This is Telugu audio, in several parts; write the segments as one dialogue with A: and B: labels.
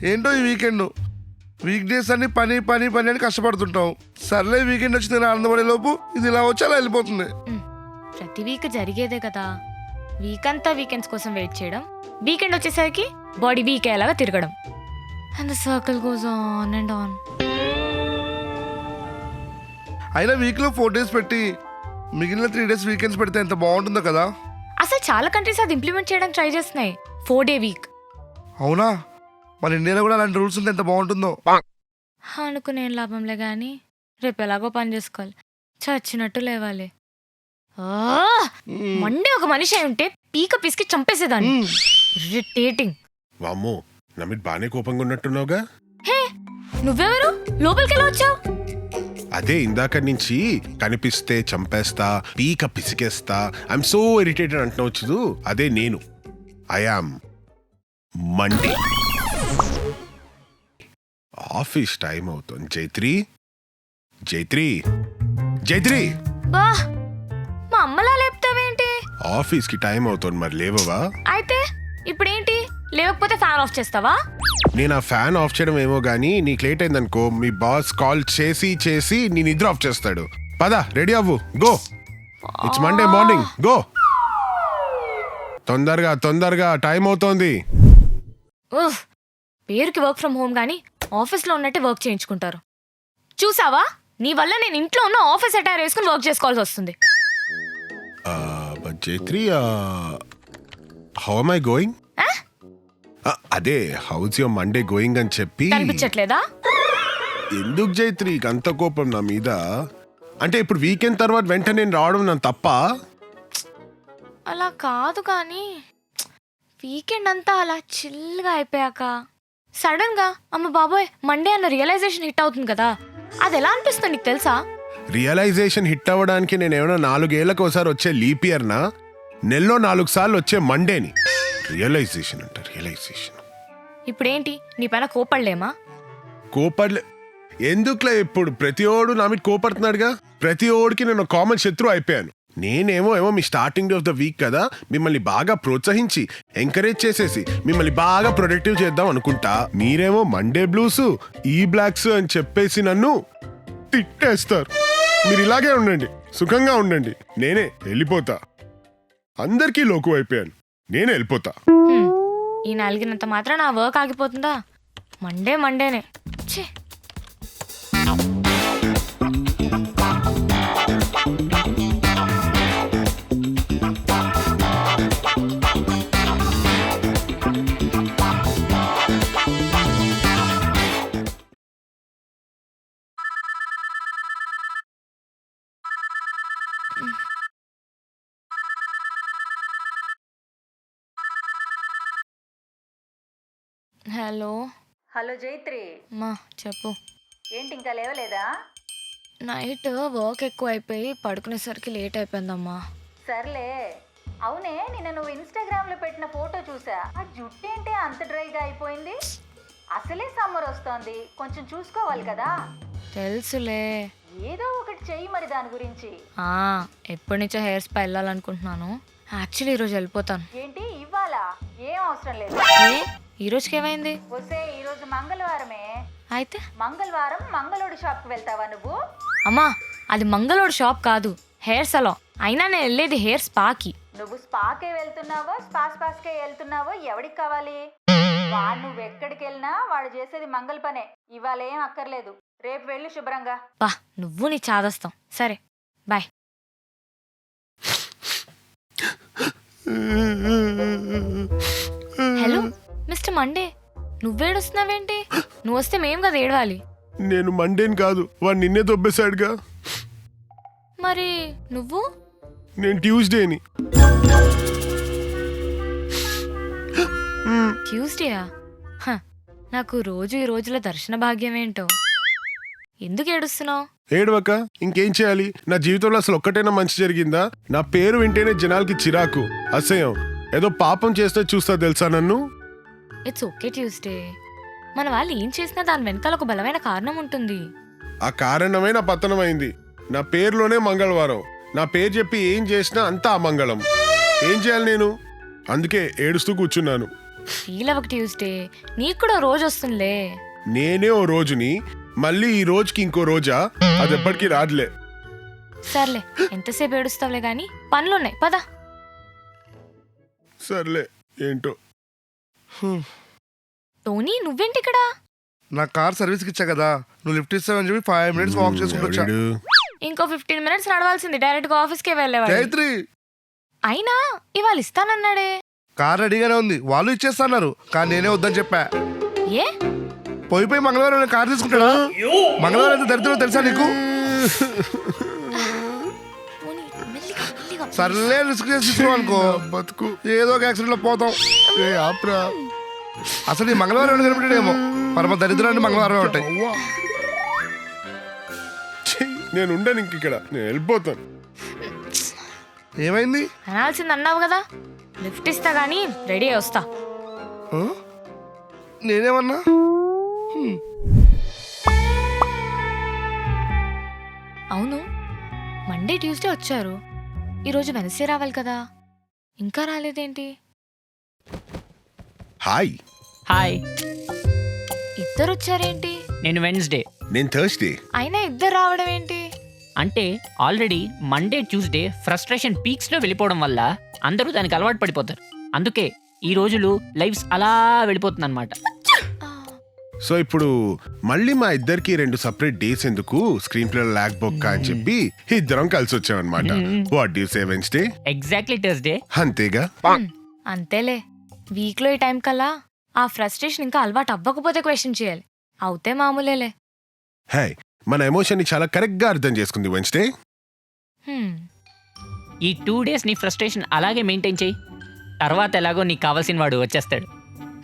A: ఏంటో ఈ వీకెండ్ వీక్ డేస్ అన్ని పని పని పని అని కష్టపడుతుంటాం. సర్లే వీకెండ్ వచ్చి నేను ఆనందపడే లోపు ఇది ఇలా వచ్చి అలా వెళ్ళిపోతుంది.
B: ప్రతి వీక్ జరిగేదే కదా. వీక్ అంతా వీకెండ్స్ కోసం వెయిట్ చేయడం, వీకెండ్ వచ్చేసరికి బాడీ వీక్ అయ్యేలాగా తిరగడం. And the circle goes on and on.
A: అయినా వీక్లో 4 days పెట్టి మిగిలిన 3 days వీకెండ్స్ పెడితే ఎంత బాగుంటుందో కదా.
B: అసలు చాలా కంట్రీస్ అది ఇంప్లిమెంట్ చేయడానికి ట్రై చేస్తున్నాయి, 4-day వీక్.
A: అవునా? మన ఇండియాలో కూడా అలాంటి రూల్స్ ఉంటే ఎంత బాగుంటుందో.
B: అనుకునేం లాభంలే కానీ రేపు ఎలాగో పని చేసుకోవాలి, చచ్చినట్టు లేవాలి. మండే ఒక మనిషి అయి ఉంటే పీక పిసికి చంపేసేదాన్ని. ఇరిటేటింగ్.
C: వామ్మో, నా మీద బానే కోపంగా ఉన్నట్టున్నావుగా.
B: హే, నువ్వెవరు? లోపలికి ఎలా వచ్చావు?
C: అదే ఇందాక నుంచి కనిపిస్తే చంపేస్తా, పీక పిసికేస్తా, ఐఎమ్ సో ఇరిటేటెడ్ అంటున్నావు చూడు, అదే నేను. I am Monday. ఆఫీస్ టైం అవుతుంది. జైత్రి, జైత్రి, జైత్రి.
B: బా, మా అమ్మలా లేపుతావేంటి?
C: ఆఫీస్ కి టైం అవుతుంది, మరి లేవవా?
B: అయితే ఇప్పుడేంటి? లేకపోతే ఫ్యాన్ ఆఫ్ చేస్తావా?
C: నేను ఆ ఫ్యాన్ ఆఫ్ చేయడం ఏమో గానీ నీకు లేట్ అయిందనుకో, మీ బాస్ కాల్ చేసి చేసి నీ నిద్ర ఆఫ్ చేస్తాడు. పద, రెడీ అవ్వు, go. It's Monday morning, go. తొందరగా తొందరగా, టైం అవుతోంది.
B: పేరుకి వర్క్ ఫ్రమ్ హోమ్ గానీ ఆఫీస్లో ఉన్నట్టే వర్క్ చేయించుకుంటారు. చూసావా, నీ వల్ల నేను ఇంట్లో ఉన్న ఆఫీస్ అటైర్ వేసుకుని వర్క్ చేసుకోవాల్సి వస్తుంది.
C: జైత్రి, హౌ am I going? అదే హౌస్ యువర్ మండే గోయింగ్ అని చెప్పి.
B: కనిపించట్లేదా?
C: ఎందుకు జైత్రి అంత కోపం నా మీద? అంటే ఇప్పుడు వీకెండ్ తర్వాత వెంటనే నేను రావడం నా తప్ప?
B: అలా కాదు కానీ వీకెండ్ అంతా అలా చిల్గా అయిపోయాక సడన్ గా అమ్మ బాబోయ్ మండే అన్న రియలైజేషన్ హిట్ అవుతుంది కదా, అది ఎలా అనిపిస్తుంది నీకు తెలుసా?
C: రియలైజేషన్ హిట్ అవ్వడానికి నేను ఏమైనా 4 ఏళ్లకు ఒకసారి వచ్చే లీప్ ఇయర్ నా, నెలలో 4 సార్లు వచ్చే మండేని రియలైజేషన్ అంట. రియలైజేషన్
B: ఇప్పుడేంటి నీ పైన కోపడలేమా?
C: కోపడలే ఎందుకులే, ఇప్పుడు ప్రతి ఓడు నా మీద కోపడుతున్నాడుగా. ప్రతి ఓడికి నేను కామన్ శత్రు అయిపోయాను. నేనేమో మీ స్టార్టింగ్ ఆఫ్ ద వీక్ కదా, మిమ్మల్ని బాగా ప్రోత్సహించి ఎంకరేజ్ చేసేసి మిమ్మల్ని బాగా ప్రొడక్టివ్ చేద్దాం అనుకుంటా. మీరేమో మండే బ్లూస్, ఈ బ్లాక్స్ అని చెప్పేసి నన్ను తిట్టేస్తారు. మీరు ఇలాగే ఉండండి, సుఖంగా ఉండండి, నేనే వెళ్ళిపోతా. అందరికీ లోకు అయిపోయాను, నేనే వెళ్ళిపోతా.
B: ఈ నాలుగినంత మాత్రం నా వర్క్ ఆగిపోతుందా? మండేనే. ఛే, హలో.
D: హలో జైత్రి,
B: మా చెప్పు.
D: ఏంటి ఇంకా లేవలేదా?
B: నైట్ వర్క్ ఎక్కువ అయిపోయి పడుకునేసరికి లేట్ అయిపోయిందమ్మా.
D: సర్లే, అవునే నిన్న నువ్వు ఇన్స్టాగ్రామ్ లో పెట్టిన ఫోటో చూసా. ఆ జుట్టు ఏంటి అంత డ్రైగా అయిపోయింది? అసలే సమ్మర్ వస్తోంది, కొంచెం చూసుకోవాలి కదా.
B: తెలుసులే,
D: ఏదో ఒకటి చెయ్యి మరి దాని గురించి.
B: ఎప్పటి నుంచో హెయిర్ స్పా వెళ్ళాలనుకుంటున్నాను. యాక్చువల్లీ ఈరోజు వెళ్ళిపోతాను.
D: ఏంటి ఇవ్వాలా? ఏం అవసరం లేదు.
B: ఈ రోజుకి ఏమైంది?
D: వస్తే ఈ రోజు మంగళవారమే.
B: అయితే
D: మంగళవారం మంగళోడి షాప్ కి వెళ్తావా నువ్వు?
B: అమ్మా, అది మంగళోడు షాప్ కాదు, హెయిర్ సలాన్. అయినా నేను వెళ్ళేది హెయిర్ స్పాకి.
D: నువ్వు స్పాకే వెళ్తున్నావో స్పాస్కే వెళ్తున్నావో ఎవడికి కావాలి? వాడు నువ్వు ఎక్కడికి వెళ్ళినా వాడు చేసేది మంగళ పనే. ఇవాళ ఏం అక్కర్లేదు, రేపు వెళ్ళు శుభ్రంగా.
B: బా, నువ్వు నీ చాదస్తాం. సరే, బాయ్. హలో మిస్టర్ మండే, నువ్వేడుస్తున్నావేంటి? నువ్వు వస్తే మేం కదా ఏడవాలి.
C: నేను మండేని కాదు, వాడు నిన్నే దొబ్బేశాడుగా.
B: మరి నువ్వు?
C: నేను ట్యూస్డేని.
B: ట్యూస్డేయా? నాకు రోజు ఈ రోజుల దర్శన భాగ్యం ఏంటో. ఎందుకు ఏడుస్తున్నావు?
C: ఏడవక ఇంకేం చేయాలి? నా జీవితంలో అసలు ఒక్కటైనా మంచి జరిగిందా? నా పేరు వింటేనే జనాలకి చిరాకు, అసహ్యం. ఏదో పాపం చేస్తే చూస్తా తెలుసా నన్ను.
B: It's okay Tuesday. మన వాళ్ళు ఏం చేసినా దాని వెనకాల ఒక బలమైన కారణం ఉంటుంది.
C: ఆ కారణమే నా పతనమైంది. నా పేరులోనే మంగళవారం. నా పేరు చెప్పి ఏం చేసినా అంతా అమంగళం. ఏం చేయాలి నేను? అందుకే ఏడుస్తూ కూర్చున్నాను.
B: ఫీల్ అవ్వక ట్యూస్డే, నీకు కూడా రోజు వస్తుందిలే.
C: నేనే ఓ రోజుని, మళ్ళీ ఈ రోజుకి ఇంకో రోజా? అది ఎప్పటికీ రాదులే.
B: సర్లే, ఎంతసేపు ఏడుస్తావులే గాని పనులున్నాయి, పద.
C: సర్లే, ఏంటో.
B: టోనీ, నువ్వేంటి ఇక్కడ?
A: నా కార్ సర్వీస్కి ఇచ్చా కదా, నువ్వు లిఫ్ట్ ఇస్తావని చెప్పి 5 minutes వాక్ చేసుకుంటూ వచ్చా.
C: ఎవరిడు?
B: ఇంకో 15 minutes నడవాల్సింది, డైరెక్ట్ గా ఆఫీస్కే వెళ్ళేవాడు.
A: జైత్రి,
B: అయినా ఇవాళ ఇస్తానన్నాడే.
A: కార్ రెడీగానే ఉంది, వాళ్ళు ఇచ్చేస్తాన్నారు, కానీ నేనే వద్దని చెప్పా.
B: ఏ?
A: పోయి మంగళవారం కార్ తీసుకుంటాడా? మంగళవారం ఎంత దరిద్రం తెలుసా నీకు?
B: టోనీ, మెల్లిగా, మెల్లిగా.
A: సర్లే, రిస్క్ చేసి అనుకో,
C: బతుకు.
A: ఏదో ఒక యాక్సిడెంట్ లో పోతాం.
C: ఏ ఆప్రా.
A: అసలు ఈ మంగళవారం కనిపెట్టాడేమో, పరమ దరిద్రాన్ని మంగళవారం ఉంటాయి.
C: ఛీ, నేను ఉండను ఇంక ఇక్కడ, నేను వెళ్ళిపోతాను.
A: ఏమైంది?
B: అనాల్సింది అన్నావు కదా, లిఫ్ట్ ఇస్తా గానీ రెడీ అయి వస్తా.
A: ఆ? నేనేమన్నా?
B: అవును, మండే ట్యూస్డే వచ్చారు, ఈరోజు వెనస్డే రావాలి కదా, ఇంకా రాలేదేంటి?
C: హాయ్,
E: హాయ్,
B: ఇద్దరు వచ్చారేంటి?
E: నేను వెన్స్డే.
C: నేను థర్స్డే.
B: అయినా ఇద్దరు రావడం ఏంటి?
E: అంటే ఆల్రెడీ మండే ట్యూస్డే ఫ్రస్ట్రేషన్ పీక్స్లో వెళ్ళిపోవడం వల్ల అందరూ దానికి అలవాటు పడిపోతారు. అందుకే ఈ రోజులు లైఫ్స్ అలా వెళ్ళిపోతుందన్నమాట.
C: సో ఇప్పుడు మళ్ళీ మా ఇద్దరికి 2 separate డేస్ ఎందుకు, స్క్రీన్ ప్లే లాగ్ బొక్క అని చెప్పి ఇద్దరం కలిసి వచ్చామన్నమాట. What do you say Wednesday?
E: Exactly Thursday.
C: అంతేగా.
B: అంతేలే, వీక్లో ఈ టైం కల్లా ఆ ఫ్రస్ట్రేషన్ ఇంకా అలవాటు అవ్వకపోతే క్వశ్చన్ చేయాలి, అవుతే మామూలేలే.
C: హే, మన ఎమోషన్ ని చాలా కరెక్ట్ గా అర్థం చేసుకుంది వెన్స్డే.
B: హ్మ్.
E: ఈ 2 days నీ ఫ్రస్ట్రేషన్ అలాగే మెయింటైన్ చేయి, తర్వాత ఎలాగో నీకు కావాల్సిన వాడు వచ్చేస్తాడు.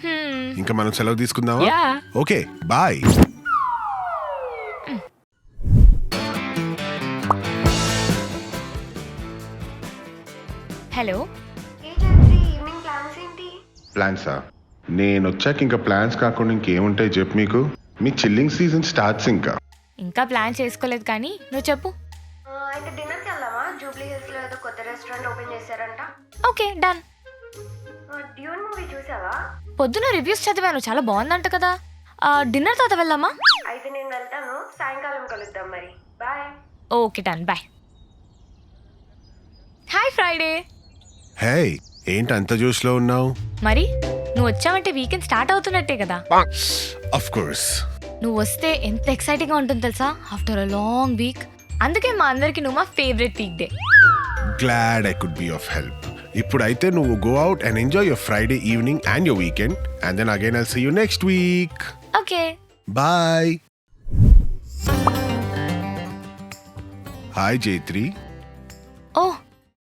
B: హ్మ్.
C: ఇంకా మనం సెలవు తీసుకుందామా?
E: Yeah.
C: Okay, bye.
B: Hello,
F: evening plans ఏంటి?
C: ప్లాన్సా? నేను వచ్చాక ఇంకా ప్లాన్స్ కాకుండా ఇంకేముంటాయి చెప్పు. మీకు మీ చిల్లింగ్ సీజన్ స్టార్ట్స్ ఇంకా.
B: ఇంకా ప్లాన్ చేసుకోలేదు కానీ నువ్వు చెప్పు.
F: అయితే డిన్నర్కి వెళ్దామా? జూబ్లీ హిల్స్ లో ఏదో కొత్త రెస్టారెంట్ ఓపెన్ చేశారంట.
B: Okay, done.
F: డ్యూన్ మూవీ చూసావా?
B: పొద్దున రివ్యూస్ చదివాను, చాలా బాగుందంట కదా. డిన్నర్ తర్వాత వెళ్దామా?
F: అయితే నేను వెళ్తాను, సాయంకాలం కలుద్దాం మరి. Bye.
B: Okay, done, bye. Hi Friday.
C: Hey, ఏంటి అంత జోష్ లో ఉన్నావు?
B: మరి నువ్వు వచ్చావంటే వీకెండ్ స్టార్ట్ అవుతున్నట్టే కదా.
C: Of course.
B: నువ్వు వస్తే ఎంత ఎక్సైటింగ్ గా ఉంటుంది తెలుసా, ఆఫ్టర్ అ లాంగ్ వీక్. అందుకే మా అందరికి నువ్వు మా favourite week day.
C: Glad I could be of help. ఇప్పుడైతే నువ్వు go out and enjoy your Friday evening and your weekend, and then again I'll see you next week.
B: Okay,
C: bye. Hi Jaitri.
B: ఓ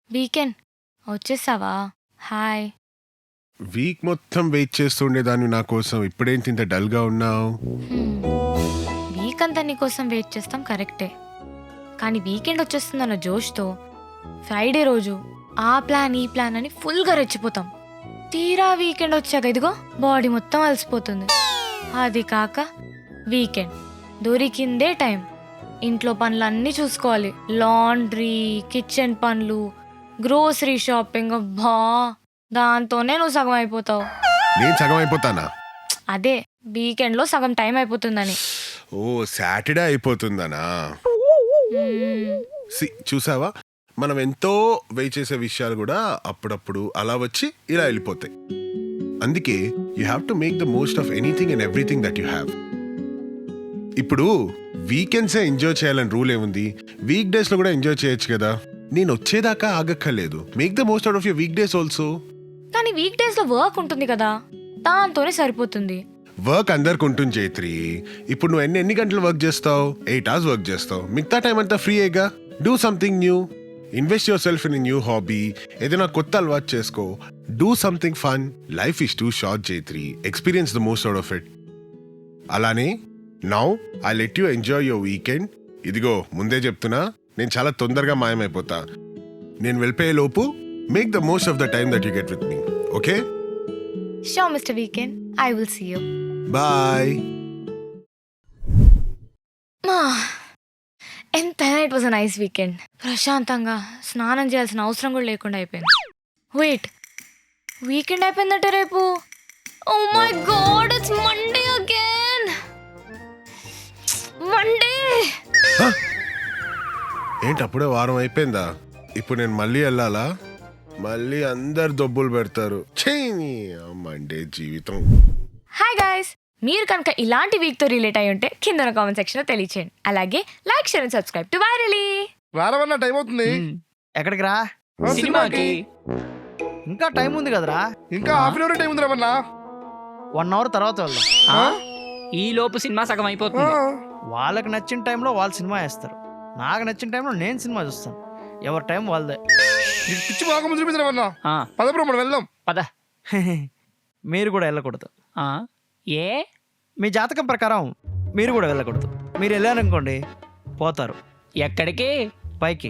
B: వీకెండ్ వచ్చేసావా? హాయ్.
C: వీక్ మొత్తం వెయిట్ చేస్తుండేదాన్ని నా కోసం, ఇప్పుడేంటి ఇంత డల్ గా ఉన్నావు?
B: వీక్ అంతా నీకోసం వెయిట్ చేస్తాం కరెక్టే, కానీ వీకెండ్ వచ్చేస్తుందన్న జోష్తో ఫ్రైడే రోజు ఆ ప్లాన్ ఈ ప్లాన్ అని ఫుల్గా రెచ్చిపోతాం. తీరా వీకెండ్ వచ్చాక ఇదిగో బాడీ మొత్తం అలసిపోతుంది. అది కాక వీకెండ్ దొరికిందే టైం, ఇంట్లో పనులన్నీ చూసుకోవాలి, లాండ్రీ, కిచెన్ పనులు, గ్రోసరీ షాపింగ్. అబ్బా, దాంతోనే నువ్వు సగం అయిపోతావు.
C: నేను సగం అయిపోతానా?
B: అదే వీకెండ్లో సగం టైం అయిపోతుందని.
C: ఓ, సాటర్డే అయిపోతుందనా? చూసావా, మనం ఎంతో వెయిట్ చేసే విషయాలు కూడా అప్పుడప్పుడు అలా వచ్చి ఇలా వెళ్ళిపోతాయి. అందుకే you have to make the most of anything and everything that you have. ఇప్పుడు వీకెండ్సే ఎంజాయ్ చేయాలని రూల్ ఏముంది? వీక్ డేస్ లో కూడా ఎంజాయ్ చేయొచ్చు కదా. నేను వచ్చేదాకా ఆగక్కర్లేదు. Make the most out of your week days also.
B: కానీ వీక్ డేస్ లో వర్క్ ఉంటుంది కదా, దాంతోనే సరిపోతుంది.
C: వర్క్ అందరికి ఉంటుంది జైత్రి. ఇప్పుడు నువ్వు ఎన్ని గంటలు వర్క్ చేస్తావు? 8 hours వర్క్ చేస్తావు, మిగతా టైం అంతా ఫ్రీ ఏగా. Do something new, invest yourself in new hobby, ఏదైనా కొత్త అలవాటు చేసుకో. Do something fun. Life is too short Jaitri. Experience the most out of it. అలానే now I let you enjoy your weekend. ఇదిగో ముందే చెప్తున్నా, నేను చాలా తొందరగా మాయమైపోతా. నేను వెళ్ళిపోయే లోపు make the most of the time that you get with me. Okay?
B: Sure, Mr. Weekend. I will see you.
C: Bye.
B: ఎంతైనా it was a nice weekend. ప్రశాంతంగా స్నానం చేయాల్సిన అవసరం కూడా లేకుండా అయిపోయింది. వెయిట్, వీకెండ్ అయిపోయిందంటే రేపు Oh my god, it's Monday again. Monday.
C: ఏంటి అప్పుడే వారం అయిపోయిందా? ఇప్పుడు నేను మళ్ళీ వెళ్ళాలా? మళ్ళీ అందరు దొబ్బులు పెడతారు. మండే జీవితం.
B: హాయ్ గైస్, మీరు కనుక ఇలాంటి వీక్ తో రిలేట్ అయి ఉంటే కింద కామెంట్ సెక్షన్ లో తెలియచేయండి. అలాగే like, share and subscribe to Viraly.
A: రారవన్నా టైం అవుతుంది.
G: ఎక్కడికి రా?
E: సినిమాకి
G: ఇంకా టైం ఉంది కదరా.
A: ఇంకా హాఫ్ అన్ అవర్ టైం ఉంది రావన్నా.
G: 1 అవర్ తర్వాత వెళ్దాం.
E: ఈ లోపు సినిమా సగం అయిపోతుంది.
G: వాళ్ళకి నచ్చిన టైంలో వాళ్ళు సినిమా వేస్తారు, నాకు నచ్చిన టైంలో నేను సినిమా చూస్తాను. ఎవరి టైం వాళ్ళదే.
A: పిచ్చి బాగా ముందు చూపించరావన్నా. పదపురం మనం వెళ్దాం.
E: పద.
G: మీరు కూడా వెళ్ళకూడదు.
E: ఏ?
G: మీ జాతకం ప్రకారం మీరు కూడా వెళ్ళకూడదు. మీరు వెళ్ళారనుకోండి పోతారు.
E: ఎక్కడికి?
G: పైకి.